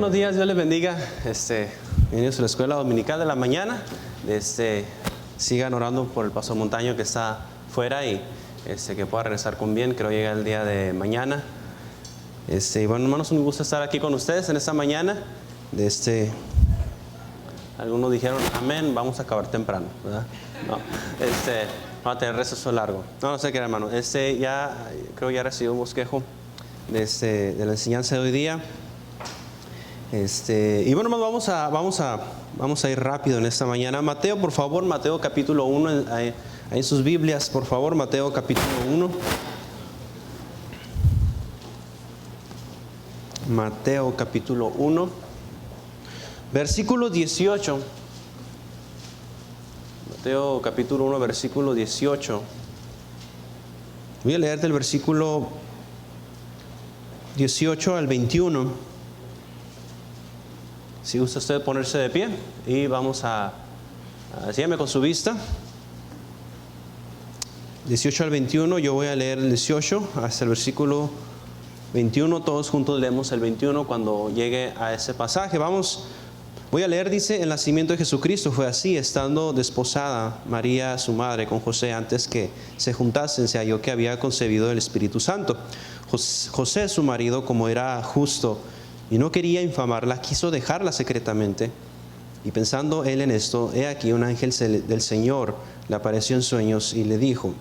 buenos días, Dios les bendiga. Bienvenidos a la escuela dominical de la mañana. Sigan orando por el Pastor Montaño que está fuera y que pueda regresar con bien, creo llega el día de mañana. Y bueno, hermanos, un gusto estar aquí con ustedes en esta mañana. Algunos dijeron, amén, vamos a acabar temprano, ¿verdad? No, vamos a tener receso largo. No sé qué era, hermano. Creo ya recibí un bosquejo de la enseñanza de hoy día. Y bueno, vamos a ir rápido en esta mañana. Mateo, por favor, Mateo capítulo 1, ahí en sus Biblias, por favor, Mateo capítulo 1. Mateo capítulo 1, versículo 18. Mateo capítulo 1, versículo 18. Voy a leer del versículo 18 al 21. Si gusta usted ponerse de pie y vamos sígame con su vista. 18 al 21, yo voy a leer el 18 hasta el versículo 21. Todos juntos leemos el 21 cuando llegue a ese pasaje. Voy a leer, dice: el nacimiento de Jesucristo fue así: estando desposada María, su madre, con José, antes que se juntasen, se halló que había concebido el Espíritu Santo. José, su marido, como era justo y no quería infamarla, quiso dejarla secretamente. Y pensando él en esto, he aquí un ángel del Señor le apareció en sueños y le dijo: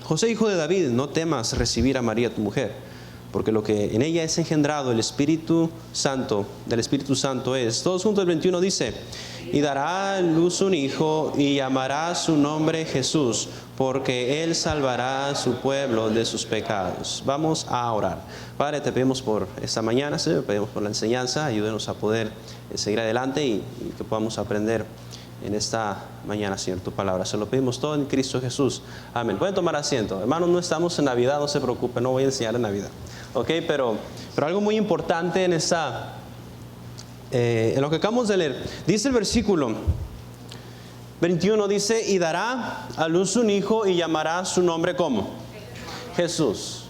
José, hijo de David, no temas recibir a María tu mujer, porque lo que en ella es engendrado del Espíritu Santo es. Todos juntos el 21 dice: y dará a luz un hijo y llamará su nombre Jesús, porque él salvará a su pueblo de sus pecados. Vamos a orar. Padre, te pedimos por esta mañana, Señor, te pedimos por la enseñanza, ayúdenos a poder seguir adelante y que podamos aprender en esta mañana, Señor, tu palabra. Se lo pedimos todo en Cristo Jesús. Amén. Pueden tomar asiento. Hermanos, no estamos en Navidad, no se preocupen, no voy a enseñar en Navidad. Ok, pero algo muy importante en lo que acabamos de leer, dice el versículo 21, dice: y dará a luz un hijo y llamará su nombre ¿cómo? Jesús.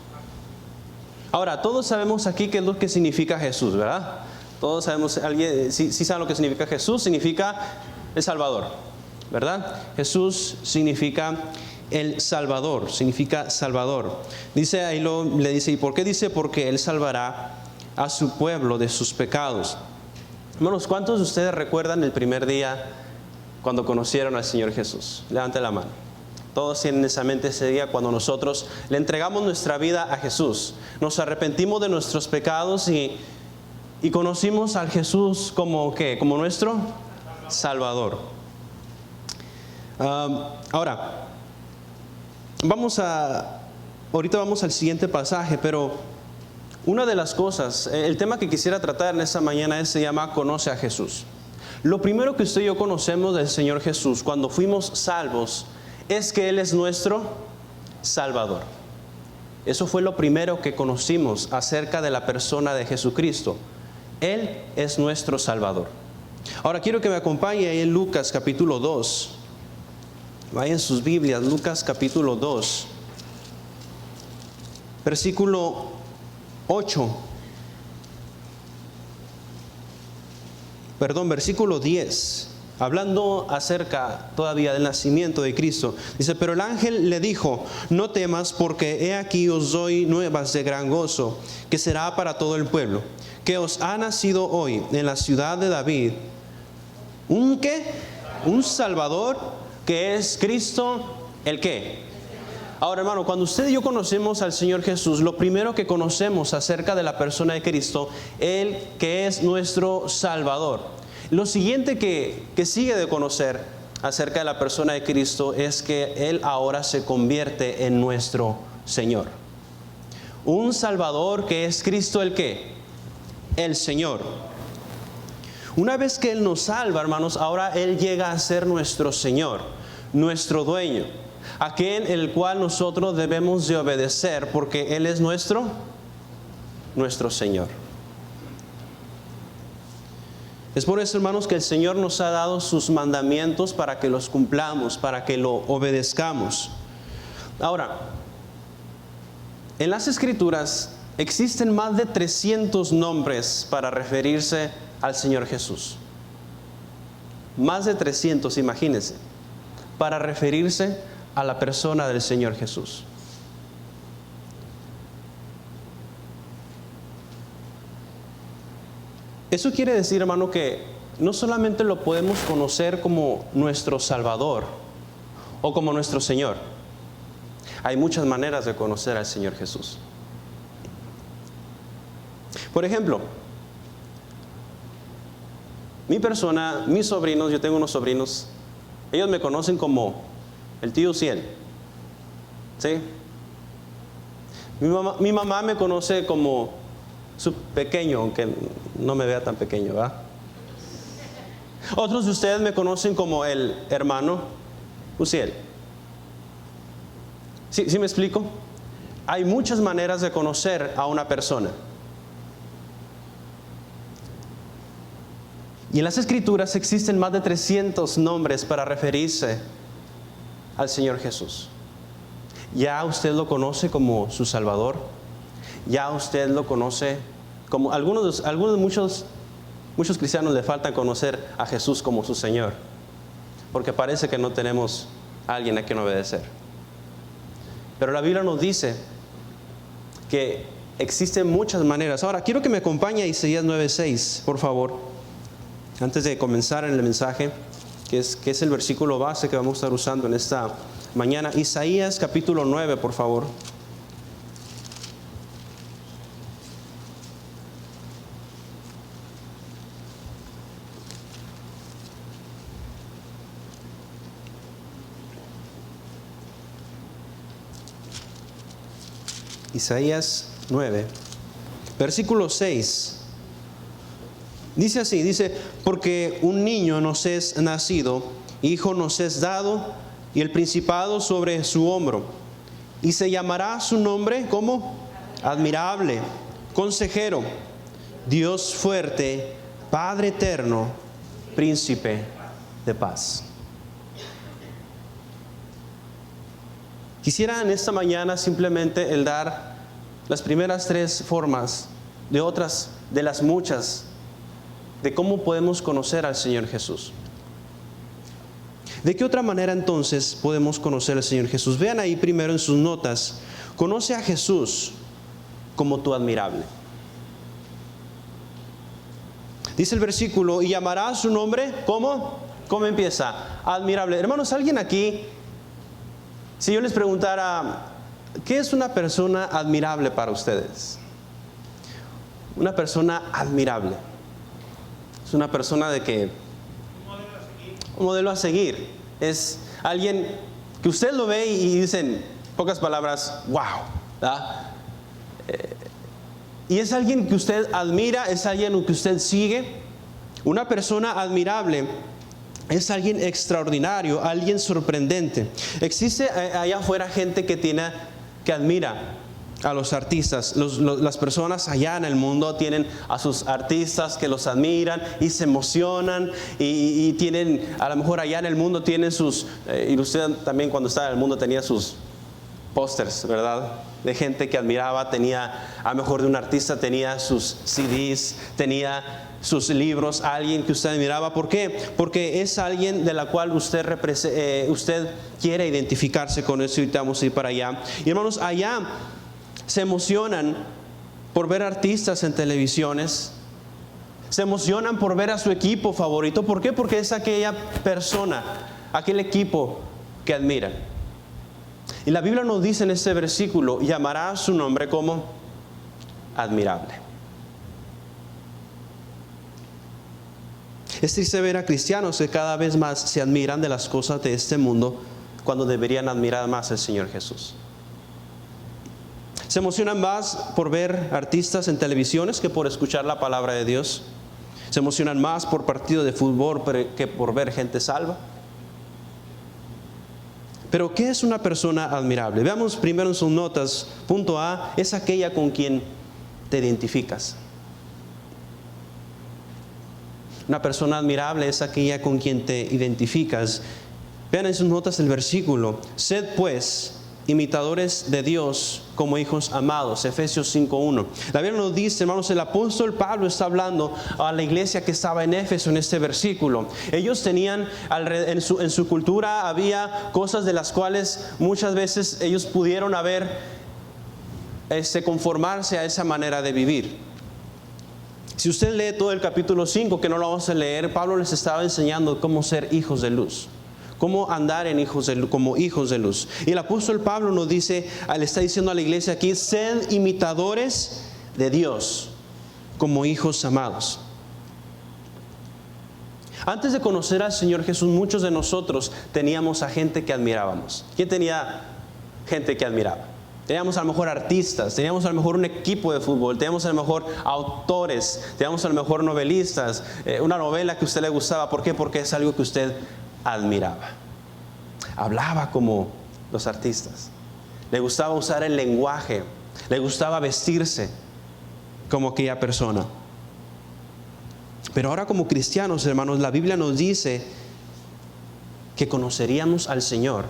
Ahora, todos sabemos aquí qué es lo que significa Jesús, ¿verdad? Todos sabemos, alguien sí sabe lo que significa Jesús. Significa el Salvador, ¿verdad? Jesús significa el Salvador, significa Salvador. Dice ahí, le dice, ¿y por qué dice? Porque él salvará a su pueblo de sus pecados. Hermanos, ¿cuántos de ustedes recuerdan el primer día cuando conocieron al Señor Jesús? Levante la mano. Todos tienen esa mente ese día cuando nosotros le entregamos nuestra vida a Jesús. Nos arrepentimos de nuestros pecados y conocimos al Jesús como ¿qué? Como nuestro Salvador. Ahora, ahorita vamos al siguiente pasaje, pero una de las cosas, el tema que quisiera tratar en esta mañana se llama Conoce a Jesús. Lo primero que usted y yo conocemos del Señor Jesús cuando fuimos salvos es que Él es nuestro Salvador. Eso fue lo primero que conocimos acerca de la persona de Jesucristo. Él es nuestro Salvador. Ahora quiero que me acompañe ahí en Lucas capítulo 2. Vayan sus Biblias, Lucas capítulo 2, versículo versículo 10, hablando acerca todavía del nacimiento de Cristo. Dice: pero el ángel le dijo: no temas, porque he aquí os doy nuevas de gran gozo, que será para todo el pueblo, que os ha nacido hoy en la ciudad de David un Salvador, que es Cristo, ¿el qué? Ahora, hermano, cuando usted y yo conocemos al Señor Jesús, lo primero que conocemos acerca de la persona de Cristo, Él que es nuestro Salvador. Lo siguiente que sigue de conocer acerca de la persona de Cristo es que Él ahora se convierte en nuestro Señor. Un Salvador que es Cristo, ¿el qué? El Señor. Una vez que Él nos salva, hermanos, ahora Él llega a ser nuestro Señor, nuestro dueño, aquel el cual nosotros debemos de obedecer, porque Él es nuestro Señor. Es por eso, hermanos, que el Señor nos ha dado sus mandamientos para que los cumplamos, para que lo obedezcamos. Ahora, en las Escrituras existen más de 300 nombres para referirse al Señor Jesús. Más de 300, imagínense, para referirse a la persona del Señor Jesús. Eso quiere decir, hermano, que no solamente lo podemos conocer como nuestro Salvador o como nuestro Señor. Hay muchas maneras de conocer al Señor Jesús. Por ejemplo, mis sobrinos, yo tengo unos sobrinos, ellos me conocen como el tío Ciel. ¿Sí? Mi mamá me conoce como su pequeño, aunque no me vea tan pequeño, ¿verdad? Otros de ustedes me conocen como el hermano Uciel. ¿Sí me explico? Hay muchas maneras de conocer a una persona. Y en las Escrituras existen más de 300 nombres para referirse al Señor Jesús. Ya usted lo conoce como su Salvador. Ya usted lo conoce como muchos cristianos le falta conocer a Jesús como su Señor, porque parece que no tenemos a alguien a quien obedecer. Pero la Biblia nos dice que existen muchas maneras. Ahora, quiero que me acompañe a Isaías 9:6, por favor, antes de comenzar en el mensaje, que es el versículo base que vamos a estar usando en esta mañana. Isaías capítulo 9, por favor. Isaías 9, versículo 6. Dice así, porque un niño nos es nacido, hijo nos es dado, y el principado sobre su hombro. Y se llamará su nombre como admirable, consejero, Dios fuerte, Padre eterno, príncipe de paz. Quisiera en esta mañana simplemente el dar las primeras 3 formas de otras, de las muchas, de cómo podemos conocer al Señor Jesús. ¿De qué otra manera entonces podemos conocer al Señor Jesús? Vean ahí primero en sus notas, conoce a Jesús como tu admirable. Dice el versículo, y llamará su nombre, ¿cómo? ¿Cómo empieza? Admirable. Hermanos, ¿alguien aquí? Si yo les preguntara, ¿qué es una persona admirable para ustedes? Una persona admirable es una persona de que un modelo a seguir. Es alguien que usted lo ve y dicen, pocas palabras, wow, ¿verdad? Y es alguien que usted admira, es alguien que usted sigue. Una persona admirable es alguien extraordinario, alguien sorprendente. Existe allá afuera gente que admira a los artistas. Las personas allá en el mundo tienen a sus artistas que los admiran y se emocionan y tienen, a lo mejor allá en el mundo tienen sus, y usted también cuando estaba en el mundo tenía sus pósters, ¿verdad? De gente que admiraba, tenía, a lo mejor de un artista tenía sus CDs, tenía sus libros, alguien que usted admiraba. ¿Por qué? Porque es alguien de la cual usted quiere identificarse con eso, y vamos a ir para allá. Y hermanos, allá se emocionan por ver artistas en televisiones, se emocionan por ver a su equipo favorito. ¿Por qué? Porque es aquella persona, aquel equipo que admiran. Y la Biblia nos dice en este versículo, llamará su nombre como admirable. Es triste ver a cristianos que cada vez más se admiran de las cosas de este mundo cuando deberían admirar más al Señor Jesús. Se emocionan más por ver artistas en televisiones que por escuchar la palabra de Dios. Se emocionan más por partidos de fútbol que por ver gente salva. Pero ¿qué es una persona admirable? Veamos primero en sus notas. Punto A, es aquella con quien te identificas. Una persona admirable es aquella con quien te identificas. Vean en sus notas el versículo. Sed pues imitadores de Dios como hijos amados. Efesios 5:1. La Biblia nos dice, hermanos, el apóstol Pablo está hablando a la iglesia que estaba en Éfeso en este versículo. Ellos tenían, en su cultura había cosas de las cuales muchas veces ellos pudieron conformarse a esa manera de vivir. Si usted lee todo el capítulo 5, que no lo vamos a leer, Pablo les estaba enseñando cómo ser hijos de luz. Cómo andar como hijos de luz. Y el apóstol Pablo nos dice, le está diciendo a la iglesia aquí, sed imitadores de Dios como hijos amados. Antes de conocer al Señor Jesús, muchos de nosotros teníamos a gente que admirábamos. ¿Quién tenía gente que admiraba? Teníamos a lo mejor artistas, teníamos a lo mejor un equipo de fútbol, teníamos a lo mejor autores, teníamos a lo mejor novelistas, una novela que a usted le gustaba. ¿Por qué? Porque es algo que usted admiraba. Hablaba como los artistas. Le gustaba usar el lenguaje. Le gustaba vestirse como aquella persona. Pero ahora como cristianos, hermanos, la Biblia nos dice que conoceríamos al Señor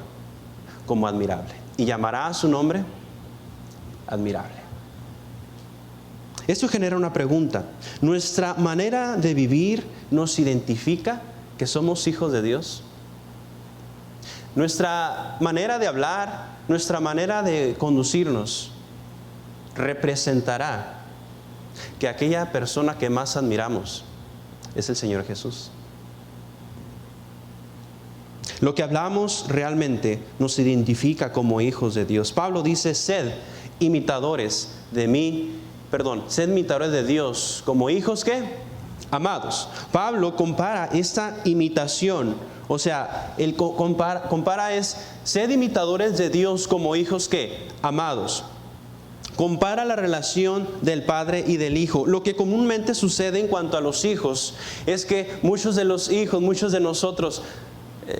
como admirable. Y llamará a su nombre admirable. Esto genera una pregunta. ¿Nuestra manera de vivir nos identifica que somos hijos de Dios? Nuestra manera de hablar, nuestra manera de conducirnos representará que aquella persona que más admiramos es el Señor Jesús. Lo que hablamos realmente nos identifica como hijos de Dios. Pablo dice, sed imitadores de Dios como hijos ¿qué? Amados. Pablo compara esta imitación, o sea, él compara es, sed imitadores de Dios como hijos ¿qué? Amados. Compara la relación del Padre y del Hijo. Lo que comúnmente sucede en cuanto a los hijos es que muchos de los hijos, muchos de nosotros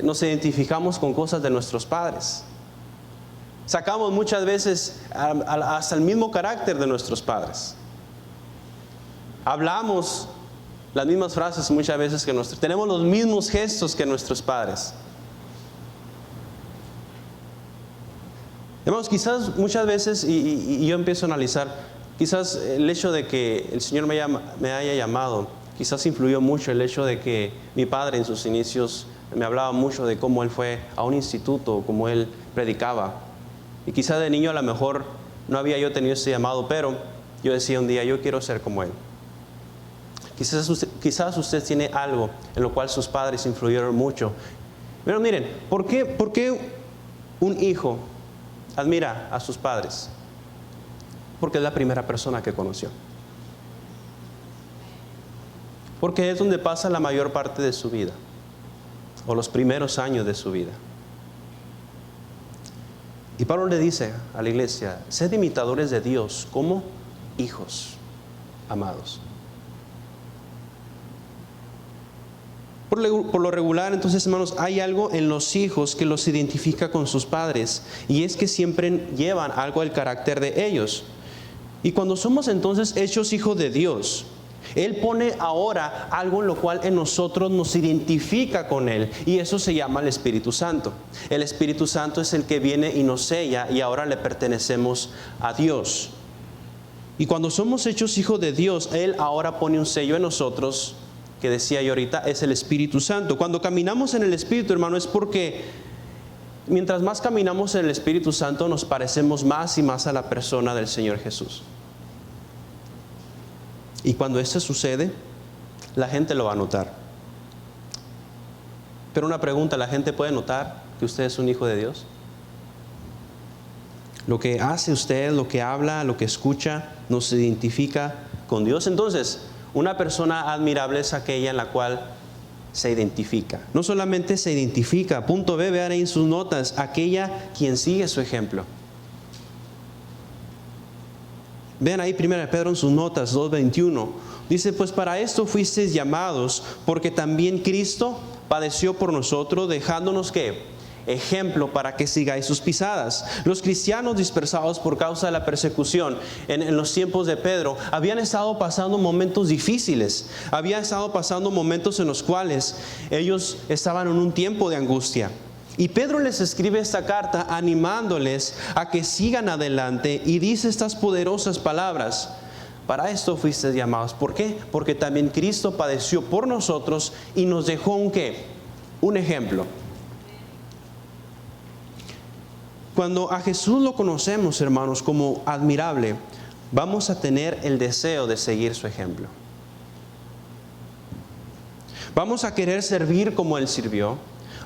nos identificamos con cosas de nuestros padres. Sacamos muchas veces hasta el mismo carácter de nuestros padres. Hablamos las mismas frases muchas veces que tenemos los mismos gestos que nuestros padres. Hermanos, quizás muchas veces, y yo empiezo a analizar, quizás el hecho de que el Señor me haya llamado, quizás influyó mucho el hecho de que mi padre en sus inicios me hablaba mucho de cómo él fue a un instituto, cómo él predicaba. Y quizás de niño a lo mejor no había yo tenido ese llamado, pero yo decía un día, yo quiero ser como él. Quizás usted tiene algo en lo cual sus padres influyeron mucho. Pero miren, ¿por qué un hijo admira a sus padres? Porque es la primera persona que conoció. Porque es donde pasa la mayor parte de su vida, o los primeros años de su vida. Y Pablo le dice a la iglesia, sed imitadores de Dios como hijos amados. Por lo regular, entonces, hermanos, hay algo en los hijos que los identifica con sus padres, y es que siempre llevan algo del carácter de ellos. Y cuando somos entonces hechos hijos de Dios, Él pone ahora algo en lo cual en nosotros nos identifica con Él, y eso se llama el Espíritu Santo. El Espíritu Santo es el que viene y nos sella, y ahora le pertenecemos a Dios. Y cuando somos hechos hijos de Dios, Él ahora pone un sello en nosotros, que decía yo ahorita, es el Espíritu Santo. Cuando caminamos en el Espíritu, hermano, es porque mientras más caminamos en el Espíritu Santo, nos parecemos más y más a la persona del Señor Jesús. Y cuando esto sucede, la gente lo va a notar. Pero una pregunta, ¿la gente puede notar que usted es un hijo de Dios? Lo que hace usted, lo que habla, lo que escucha, nos identifica con Dios. Entonces, una persona admirable es aquella en la cual se identifica. No solamente se identifica, punto B, vean ahí en sus notas, aquella quien sigue su ejemplo. Vean ahí 1 Pedro en sus notas 2:21. Dice, pues para esto fuisteis llamados, porque también Cristo padeció por nosotros, dejándonos ¿qué? Ejemplo para que sigáis sus pisadas. Los cristianos dispersados por causa de la persecución en los tiempos de Pedro habían estado pasando momentos difíciles, habían estado pasando momentos en los cuales ellos estaban en un tiempo de angustia. Y Pedro les escribe esta carta animándoles a que sigan adelante y dice estas poderosas palabras: para esto fuisteis llamados. ¿Por qué? Porque también Cristo padeció por nosotros y nos dejó un ¿qué? Un ejemplo. Cuando a Jesús lo conocemos, hermanos, como admirable, vamos a tener el deseo de seguir su ejemplo. Vamos a querer servir como Él sirvió.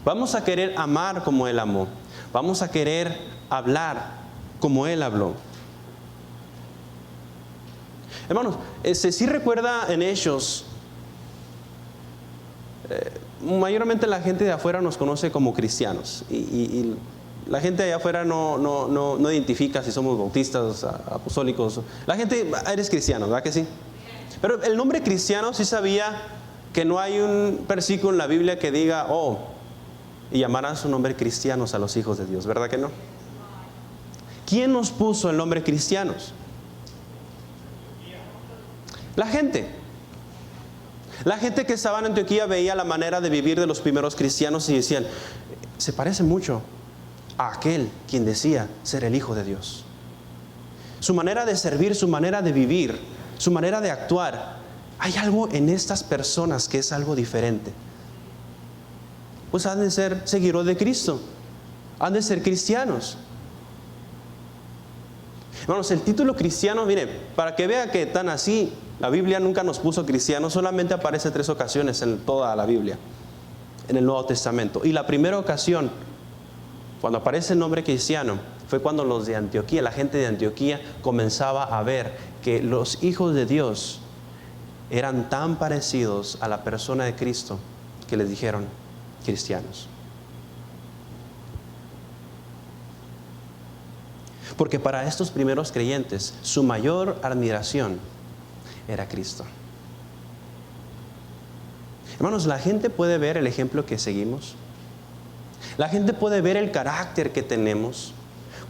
Vamos a querer amar como Él amó. Vamos a querer hablar como Él habló. Hermanos, si recuerda en Hechos, mayormente la gente de afuera nos conoce como cristianos. Y la gente de allá afuera no identifica si somos bautistas, apostólicos. La gente, eres cristiano, ¿verdad que sí? Pero el nombre cristiano, sí sabía que no hay un versículo en la Biblia que diga, y llamarán su nombre cristianos a los hijos de Dios, ¿verdad que no? ¿Quién nos puso el nombre cristianos? La gente. La gente que estaba en Antioquía veía la manera de vivir de los primeros cristianos y decían, se parece mucho a aquel quien decía ser el Hijo de Dios. Su manera de servir, su manera de vivir, su manera de actuar. Hay algo en estas personas que es algo diferente. Pues han de ser seguidores de Cristo. Han de ser cristianos. Hermanos, el título cristiano, mire, para que vea que tan así, la Biblia nunca nos puso cristianos, solamente aparece 3 ocasiones en toda la Biblia, en el Nuevo Testamento. Y la primera ocasión, cuando aparece el nombre cristiano, fue cuando los de Antioquía, la gente de Antioquía, comenzaba a ver que los hijos de Dios eran tan parecidos a la persona de Cristo que les dijeron cristianos. Porque para estos primeros creyentes, su mayor admiración era Cristo. Hermanos, la gente puede ver el ejemplo que seguimos. La gente puede ver el carácter que tenemos.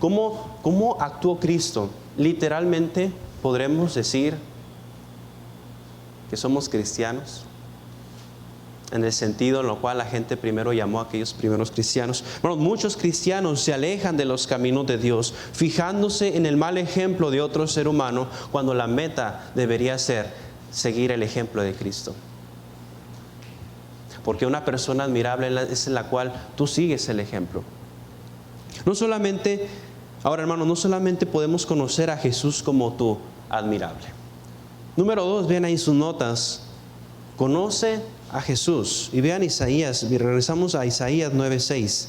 ¿Cómo actuó Cristo? Literalmente podremos decir que somos cristianos, en el sentido en lo cual la gente primero llamó a aquellos primeros cristianos. Bueno, muchos cristianos se alejan de los caminos de Dios, fijándose en el mal ejemplo de otro ser humano, cuando la meta debería ser seguir el ejemplo de Cristo. Porque una persona admirable es en la cual tú sigues el ejemplo. Ahora hermanos, no solamente podemos conocer a Jesús como tú, admirable. Número 2, vean ahí sus notas. Conoce a Jesús. Y vean Isaías, y regresamos a Isaías 9:6.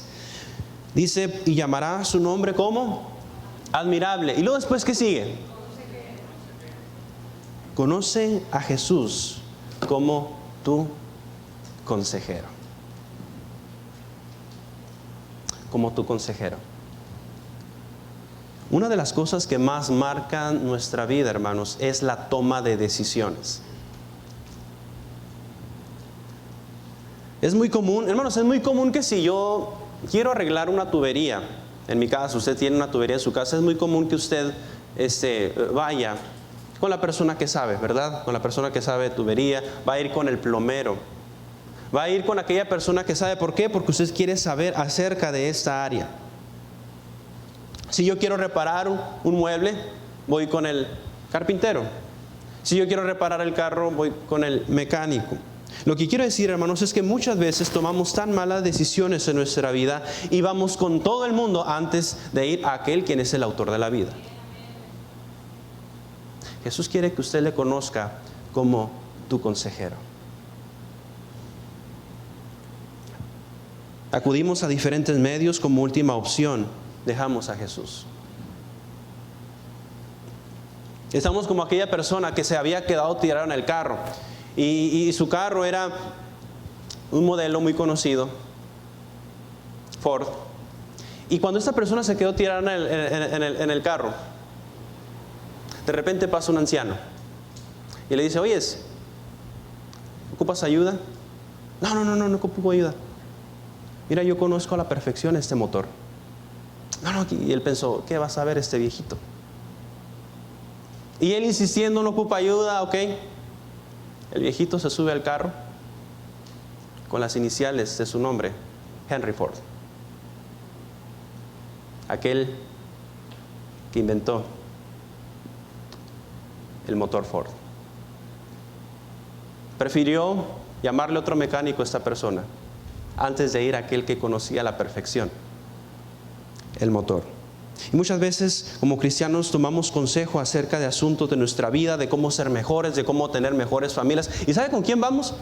Dice, y llamará su nombre como admirable. Y luego después, ¿qué sigue? Conoce a Jesús como tu consejero. Como tu consejero. Una de las cosas que más marcan nuestra vida, hermanos, es la toma de decisiones. Es muy común, hermanos, es muy común que si yo quiero arreglar una tubería, en mi caso, usted tiene una tubería en su casa, es muy común que usted vaya con la persona que sabe, ¿verdad? Con la persona que sabe de tubería, va a ir con el plomero, va a ir con aquella persona que sabe. ¿Por qué? Porque usted quiere saber acerca de esta área. Si yo quiero reparar un mueble, voy con el carpintero. Si yo quiero reparar el carro, voy con el mecánico. Lo que quiero decir, hermanos, es que muchas veces tomamos tan malas decisiones en nuestra vida y vamos con todo el mundo antes de ir a aquel quien es el autor de la vida. Jesús quiere que usted le conozca como tu consejero. Acudimos a diferentes medios como última opción. Dejamos a Jesús. Estamos como aquella persona que se había quedado tirada en el carro y su carro era un modelo muy conocido, Ford. Y cuando esta persona se quedó tirada en el carro, de repente pasa un anciano y le dice, oyes, ¿ocupas ayuda? No ocupo ayuda. Mira, yo conozco a la perfección este motor. Y él pensó, ¿qué va a saber este viejito? Y él insistiendo, no ocupa ayuda, ok. El viejito se sube al carro con las iniciales de su nombre, Henry Ford. aquel que inventó el motor Ford. Prefirió llamarle otro mecánico a esta persona antes de ir a aquel que conocía a la perfección el motor. Y muchas veces como cristianos tomamos consejo acerca de asuntos de nuestra vida, de cómo ser mejores, de cómo tener mejores familias. ¿Y sabe con quién vamos?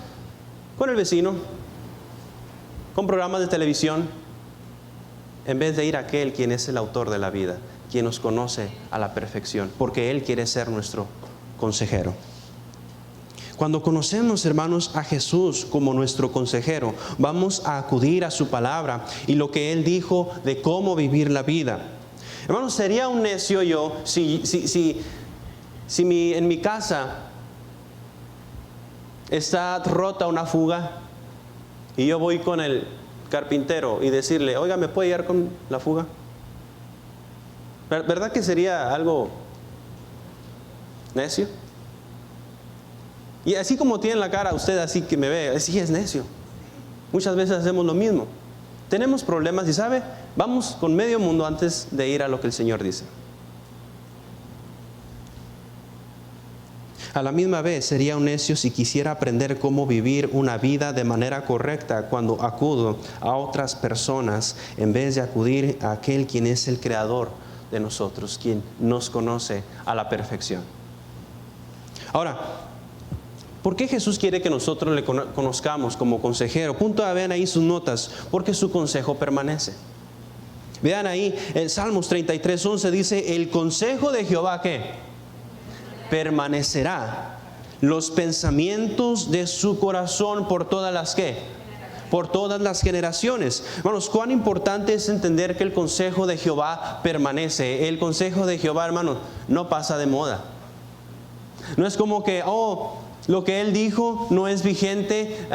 Con el vecino, con programas de televisión, en vez de ir a aquel quien es el autor de la vida, quien nos conoce a la perfección, porque Él quiere ser nuestro consejero. Cuando conocemos, hermanos, a Jesús como nuestro consejero, vamos a acudir a su palabra y lo que Él dijo de cómo vivir la vida. Hermanos, sería un necio yo si en mi casa está rota una fuga y yo voy con el carpintero y decirle, oiga, ¿me puede ayudar con la fuga? ¿Verdad que sería algo necio? Y así como tiene la cara usted, así que me ve, sí es necio. Muchas veces hacemos lo mismo. Tenemos problemas y ¿sabe? Vamos con medio mundo antes de ir a lo que el Señor dice. A la misma vez sería un necio si quisiera aprender cómo vivir una vida de manera correcta cuando acudo a otras personas en vez de acudir a aquel quien es el creador de nosotros, quien nos conoce a la perfección. Ahora, ¿por qué Jesús quiere que nosotros le conozcamos como consejero? Punto A, vean ahí sus notas, porque su consejo permanece. Vean ahí, en Salmos 33:11 dice, el consejo de Jehová, ¿qué? Permanecerá. Los pensamientos de su corazón por todas las, ¿qué? Por todas las generaciones. Hermanos, cuán importante es entender que el consejo de Jehová permanece. El consejo de Jehová, hermanos, no pasa de moda. No es como que, lo que Él dijo no es vigente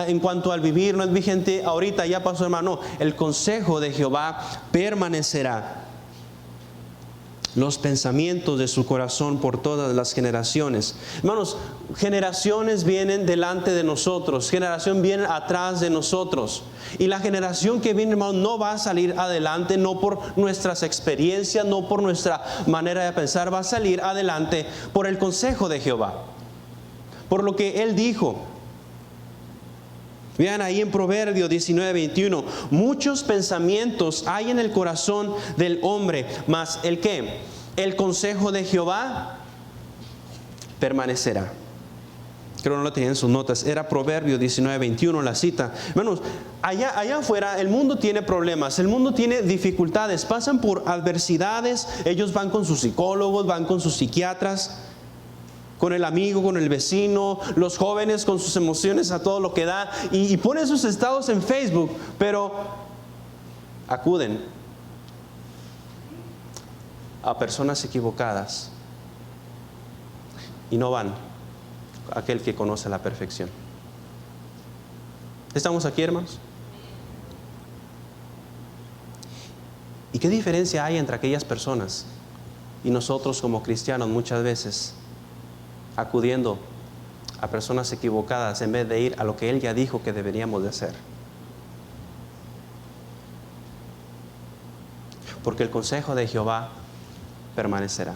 en cuanto al vivir, no es vigente ahorita, ya pasó, hermano. No, el consejo de Jehová permanecerá. Los pensamientos de su corazón por todas las generaciones. Hermanos, generaciones vienen delante de nosotros, generación viene atrás de nosotros. Y la generación que viene, hermanos, no va a salir adelante, no por nuestras experiencias, no por nuestra manera de pensar, va a salir adelante por el consejo de Jehová, por lo que Él dijo. Vean ahí en Proverbios 19:21, muchos pensamientos hay en el corazón del hombre, mas ¿el qué? El consejo de Jehová permanecerá. Creo que no lo tenía en sus notas, era Proverbios 19:21 la cita. Hermanos, allá afuera el mundo tiene problemas, el mundo tiene dificultades, pasan por adversidades, ellos van con sus psicólogos, van con sus psiquiatras, con el amigo, con el vecino, los jóvenes con sus emociones a todo lo que da y ponen sus estados en Facebook, pero acuden a personas equivocadas y no van a aquel que conoce la perfección. ¿Estamos aquí, hermanos? ¿Y qué diferencia hay entre aquellas personas y nosotros como cristianos muchas veces acudiendo a personas equivocadas en vez de ir a lo que Él ya dijo que deberíamos de hacer? Porque el consejo de Jehová permanecerá.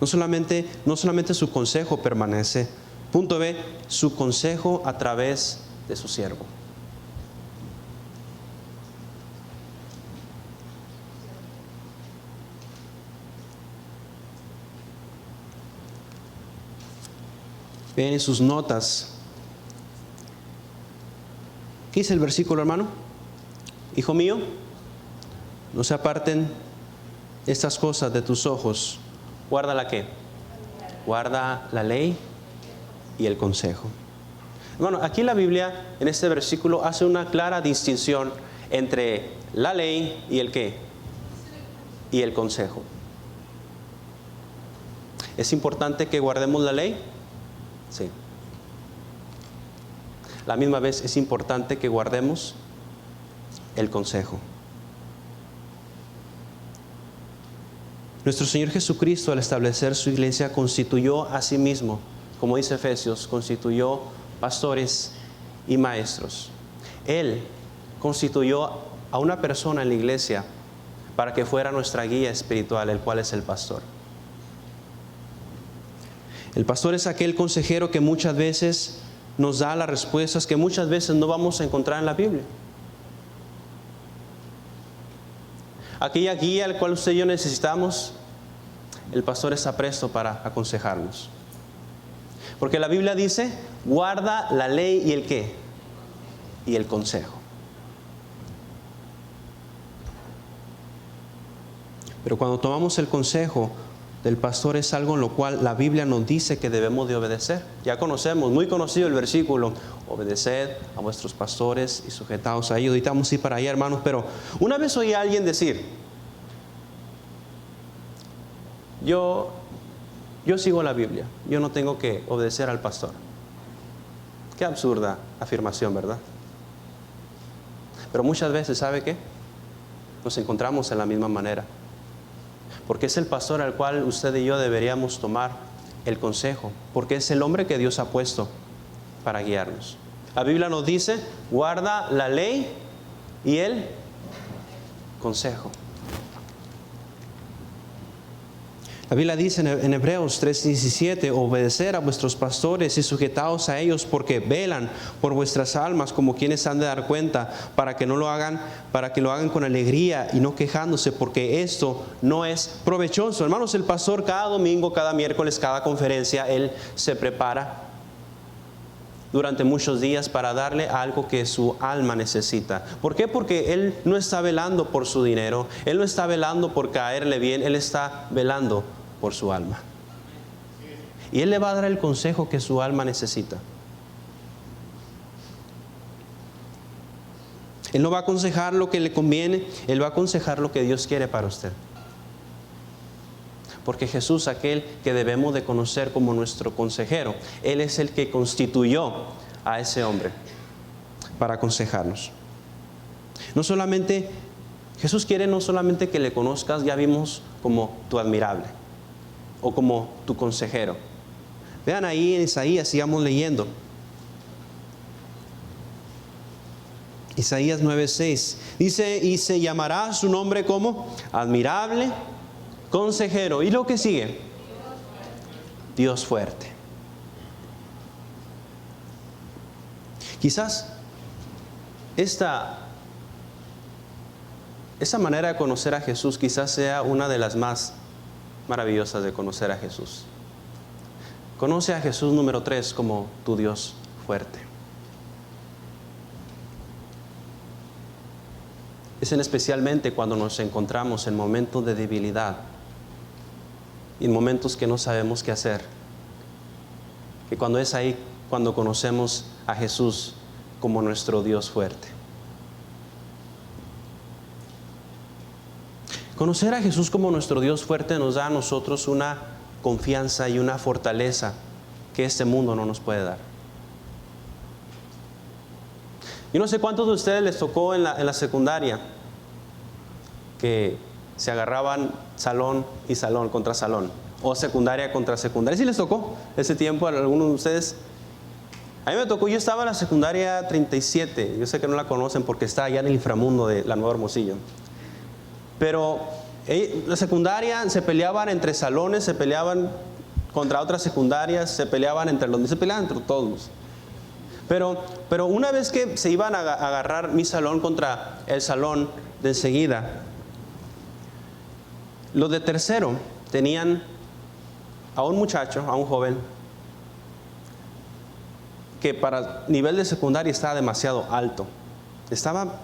No solamente su consejo permanece. Punto B, su consejo a través de su siervo. Ven en sus notas. ¿Qué dice el versículo, hermano? Hijo mío, no se aparten estas cosas de tus ojos. ¿Guarda la qué? Guarda la ley y el consejo. Bueno, aquí la Biblia en este versículo hace una clara distinción entre la ley y el qué, y el consejo. ¿Es importante que guardemos la ley? Sí. La misma vez es importante que guardemos el consejo. Nuestro Señor Jesucristo, al establecer su iglesia, constituyó a sí mismo, como dice Efesios, constituyó pastores y maestros. Él constituyó a una persona en la iglesia para que fuera nuestra guía espiritual, el cual es el pastor. El pastor es aquel consejero que muchas veces nos da las respuestas que muchas veces no vamos a encontrar en la Biblia. Aquella guía al cual usted y yo necesitamos, el pastor está presto para aconsejarnos. Porque la Biblia dice, guarda la ley y el ¿qué? Y el consejo. Pero cuando tomamos el consejo del pastor es algo en lo cual la Biblia nos dice que debemos de obedecer. Ya conocemos, muy conocido el versículo, obedeced a vuestros pastores y sujetaos a ellos. Ahorita vamos a ir para allá, hermanos, pero una vez oí a alguien decir, yo sigo la Biblia, yo no tengo que obedecer al pastor. Qué absurda afirmación, ¿verdad? Pero muchas veces, ¿sabe qué? Nos encontramos en la misma manera. Porque es el pastor al cual usted y yo deberíamos tomar el consejo. Porque es el hombre que Dios ha puesto para guiarnos. La Biblia nos dice, guarda la ley y el consejo. La Biblia dice en Hebreos 3:17, obedecer a vuestros pastores y sujetaos a ellos porque velan por vuestras almas como quienes han de dar cuenta para que lo hagan con alegría y no quejándose, porque esto no es provechoso. Hermanos, el pastor cada domingo, cada miércoles, cada conferencia, él se prepara durante muchos días para darle algo que su alma necesita. ¿Por qué? Porque él no está velando por su dinero, él no está velando por caerle bien, él está velando por su alma. Y él le va a dar el consejo que su alma necesita. Él no va a aconsejar lo que le conviene, él va a aconsejar lo que Dios quiere para usted. Porque Jesús, aquel que debemos de conocer como nuestro consejero, él es el que constituyó a ese hombre para aconsejarnos. Jesús quiere no solamente que le conozcas, ya vimos, como tu admirable o como tu consejero. Vean ahí en Isaías, sigamos leyendo. Isaías 9:6 dice, y se llamará su nombre como admirable, consejero. ¿Y lo que sigue? Dios fuerte. Quizás esa manera de conocer a Jesús quizás sea una de las más maravillosas de conocer a Jesús. Conoce a Jesús número 3 como tu Dios fuerte. Es especialmente cuando nos encontramos en momentos de debilidad y en momentos que no sabemos qué hacer, que cuando es ahí cuando conocemos a Jesús como nuestro Dios fuerte. Conocer a Jesús como nuestro Dios fuerte nos da a nosotros una confianza y una fortaleza que este mundo no nos puede dar. Yo no sé cuántos de ustedes les tocó en la secundaria que se agarraban salón y salón contra salón, o secundaria contra secundaria. ¿Sí les tocó ese tiempo a algunos de ustedes? A mí me tocó, yo estaba en la secundaria 37, yo sé que no la conocen porque está allá en el inframundo de la Nueva Hermosillo. Pero la secundaria se peleaban entre salones, se peleaban contra otras secundarias, se peleaban entre todos. Pero una vez que se iban a agarrar mi salón contra el salón de enseguida, los de tercero tenían a un muchacho, a un joven, que para nivel de secundaria estaba demasiado alto. Estaba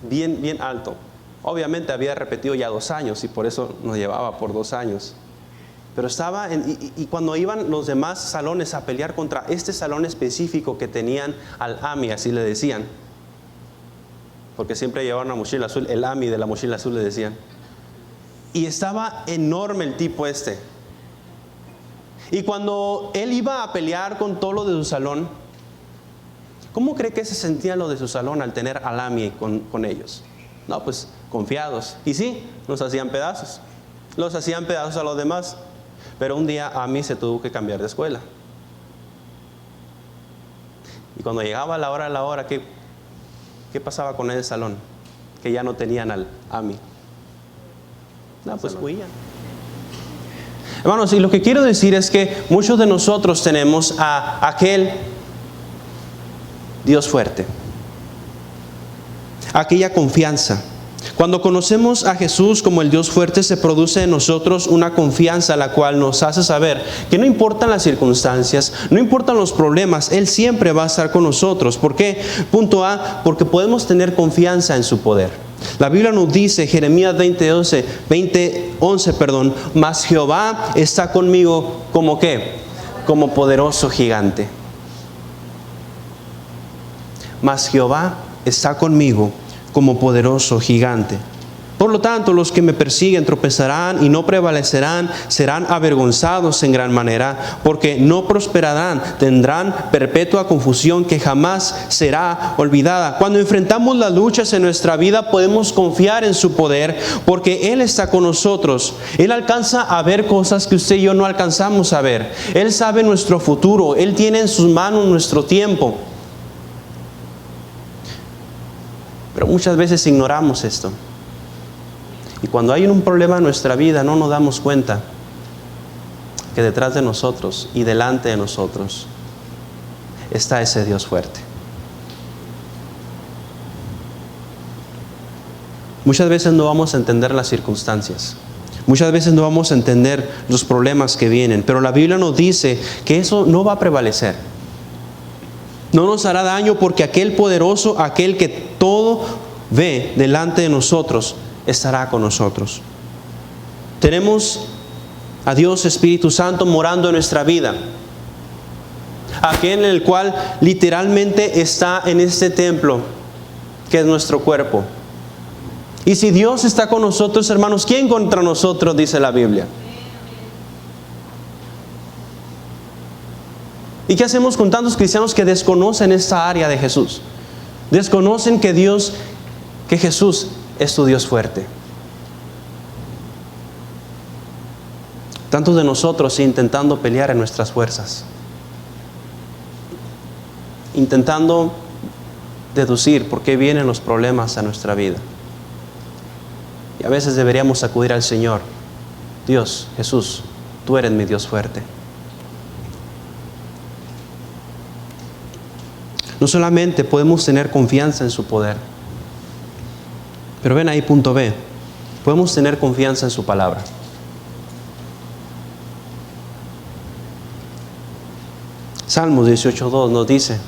bien alto. Obviamente había repetido ya 2 años y por eso nos llevaba por 2 años. Pero estaba, y cuando iban los demás salones a pelear contra este salón específico que tenían al AMI, así le decían, porque siempre llevaban una mochila azul, el AMI de la mochila azul le decían. Y estaba enorme el tipo este. Y cuando él iba a pelear con todo lo de su salón, ¿cómo cree que se sentían los de su salón al tener al AMI con ellos? No, pues confiados. Y sí, los hacían pedazos. Los hacían pedazos a los demás. Pero un día AMI se tuvo que cambiar de escuela. Y cuando llegaba la hora, ¿qué pasaba con el salón? que ya no tenían al Ami? No, pues huían. Hermanos, y lo que quiero decir es que muchos de nosotros tenemos a aquel Dios fuerte, aquella confianza. Cuando conocemos a Jesús como el Dios fuerte, se produce en nosotros una confianza, la cual nos hace saber que no importan las circunstancias, no importan los problemas, Él siempre va a estar con nosotros. ¿Por qué? Punto A, porque podemos tener confianza en su poder. La Biblia nos dice, Jeremías 20:11, mas Jehová está conmigo como ¿qué? Como poderoso gigante. Mas Jehová está conmigo como poderoso gigante. Por lo tanto, los que me persiguen tropezarán y no prevalecerán, serán avergonzados en gran manera, porque no prosperarán, tendrán perpetua confusión que jamás será olvidada. Cuando enfrentamos las luchas en nuestra vida, podemos confiar en su poder, porque Él está con nosotros. Él alcanza a ver cosas que usted y yo no alcanzamos a ver. Él sabe nuestro futuro, Él tiene en sus manos nuestro tiempo. Pero muchas veces ignoramos esto. Y cuando hay un problema en nuestra vida, no nos damos cuenta que detrás de nosotros y delante de nosotros está ese Dios fuerte. Muchas veces no vamos a entender las circunstancias. Muchas veces no vamos a entender los problemas que vienen. Pero la Biblia nos dice que eso no va a prevalecer. No nos hará daño, porque aquel poderoso, aquel que todo ve delante de nosotros, estará con nosotros. Tenemos a Dios Espíritu Santo morando en nuestra vida. Aquel en el cual literalmente está en este templo, que es nuestro cuerpo. Y si Dios está con nosotros, hermanos, ¿quién contra nosotros? Dice la Biblia. ¿Y qué hacemos con tantos cristianos que desconocen esta área de Jesús? Desconocen que Jesús es tu Dios fuerte. Tantos de nosotros intentando pelear en nuestras fuerzas, intentando deducir por qué vienen los problemas a nuestra vida. Y a veces deberíamos acudir al Señor. Dios, Jesús, tú eres mi Dios fuerte. No solamente podemos tener confianza en su poder, pero ven ahí, punto B, podemos tener confianza en su palabra. Salmos 18:2 nos dice: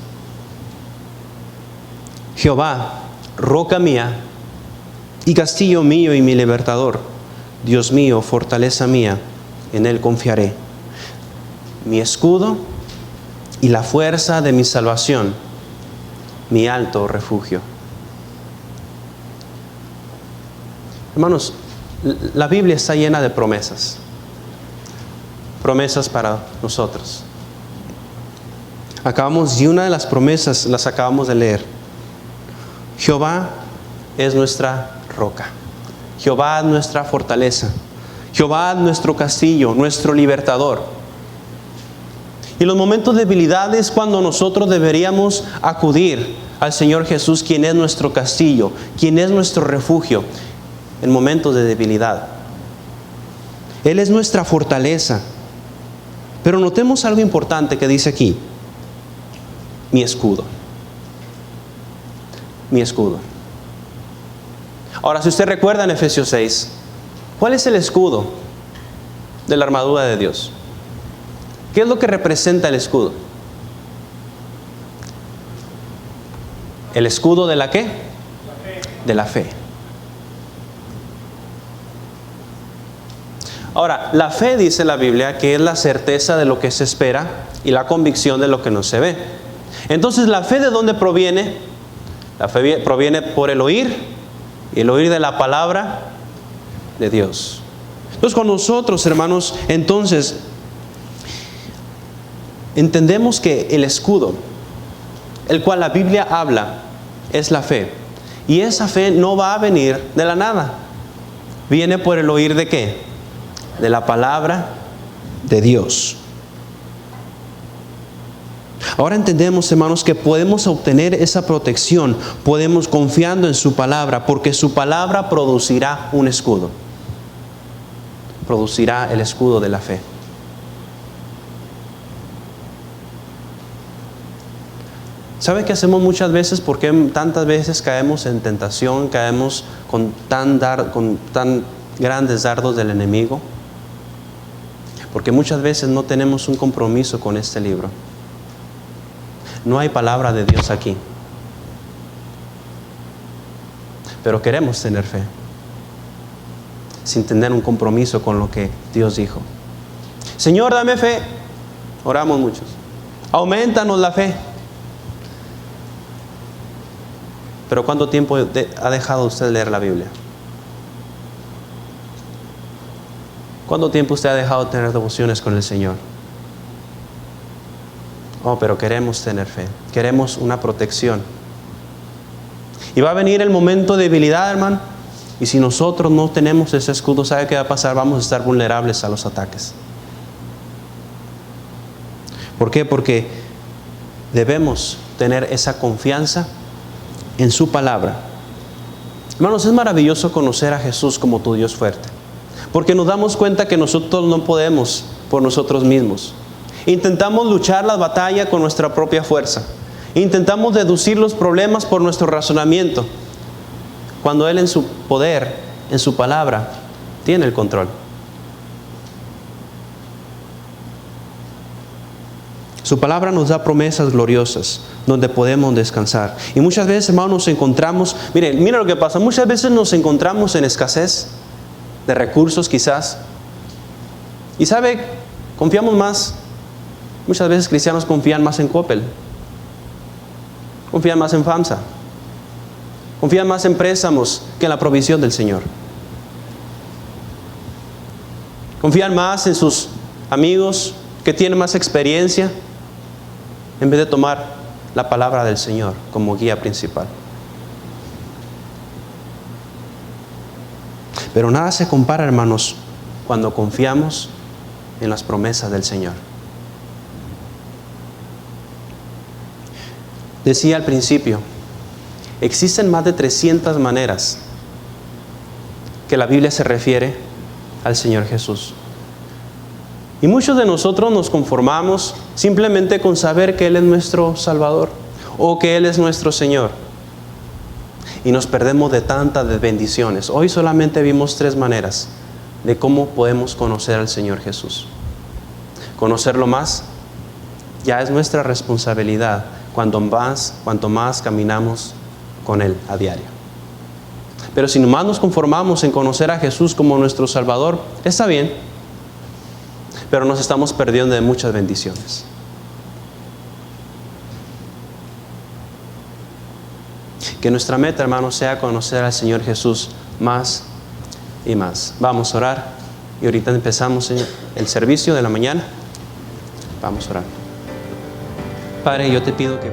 Jehová, roca mía y castillo mío y mi libertador, Dios mío, fortaleza mía, en Él confiaré. Mi escudo y la fuerza de mi salvación, mi alto refugio. Hermanos, la Biblia está llena de promesas. Promesas para nosotros. Y una de las promesas las acabamos de leer. Jehová es nuestra roca. Jehová es nuestra fortaleza. Jehová es nuestro castillo, nuestro libertador. Y los momentos de debilidad es cuando nosotros deberíamos acudir al Señor Jesús, quien es nuestro castillo, quien es nuestro refugio en momentos de debilidad. Él es nuestra fortaleza. Pero notemos algo importante que dice aquí: mi escudo. Mi escudo. Ahora, si usted recuerda en Efesios 6, ¿cuál es el escudo de la armadura de Dios? ¿Qué es lo que representa el escudo? ¿El escudo de la qué? La fe. De la fe. Ahora, la fe, dice la Biblia, que es la certeza de lo que se espera y la convicción de lo que no se ve. Entonces, ¿la fe de dónde proviene? La fe proviene por el oír, y el oír de la palabra de Dios. Entonces, con nosotros, hermanos, entonces entendemos que el escudo, el cual la Biblia habla, es la fe. Y esa fe no va a venir de la nada. Viene por el oír de ¿qué? De la palabra de Dios. Ahora entendemos, hermanos, que podemos obtener esa protección, podemos confiando en su palabra, porque su palabra producirá un escudo. Producirá el escudo de la fe. ¿Sabe qué hacemos muchas veces? ¿Por qué tantas veces caemos en tentación, caemos con tan grandes dardos del enemigo? Porque muchas veces no tenemos un compromiso con este libro. No hay palabra de Dios aquí. Pero queremos tener fe, sin tener un compromiso con lo que Dios dijo. Señor, dame fe. Oramos muchos. Aumentanos la fe. Pero ¿cuánto tiempo ha dejado usted leer la Biblia? ¿Cuánto tiempo usted ha dejado de tener devociones con el Señor? Oh, pero queremos tener fe. Queremos una protección. Y va a venir el momento de debilidad, hermano. Y si nosotros no tenemos ese escudo, ¿sabe qué va a pasar? Vamos a estar vulnerables a los ataques. ¿Por qué? Porque debemos tener esa confianza en su palabra. Hermanos, es maravilloso conocer a Jesús como tu Dios fuerte, porque nos damos cuenta que nosotros no podemos por nosotros mismos. Intentamos luchar la batalla con nuestra propia fuerza. Intentamos deducir los problemas por nuestro razonamiento, cuando Él en su poder, en su palabra, tiene el control. Su palabra nos da promesas gloriosas donde podemos descansar. Y muchas veces, hermanos, nos encontramos, miren lo que pasa, muchas veces nos encontramos en escasez de recursos quizás. Y sabe, confiamos más, muchas veces cristianos confían más en Coppel, confían más en FAMSA, confían más en préstamos que en la provisión del Señor. Confían más en sus amigos que tienen más experiencia, en vez de tomar la palabra del Señor como guía principal. Pero nada se compara, hermanos, cuando confiamos en las promesas del Señor. Decía al principio, existen más de 300 maneras que la Biblia se refiere al Señor Jesús. Y muchos de nosotros nos conformamos simplemente con saber que Él es nuestro Salvador o que Él es nuestro Señor. Y nos perdemos de tantas bendiciones. Hoy solamente vimos 3 maneras de cómo podemos conocer al Señor Jesús. Conocerlo más ya es nuestra responsabilidad cuanto más caminamos con Él a diario. Pero si nomás nos conformamos en conocer a Jesús como nuestro Salvador, está bien. Pero nos estamos perdiendo de muchas bendiciones. Que nuestra meta, hermanos, sea conocer al Señor Jesús más y más. Vamos a orar. Y ahorita empezamos el servicio de la mañana. Vamos a orar. Padre, yo te pido que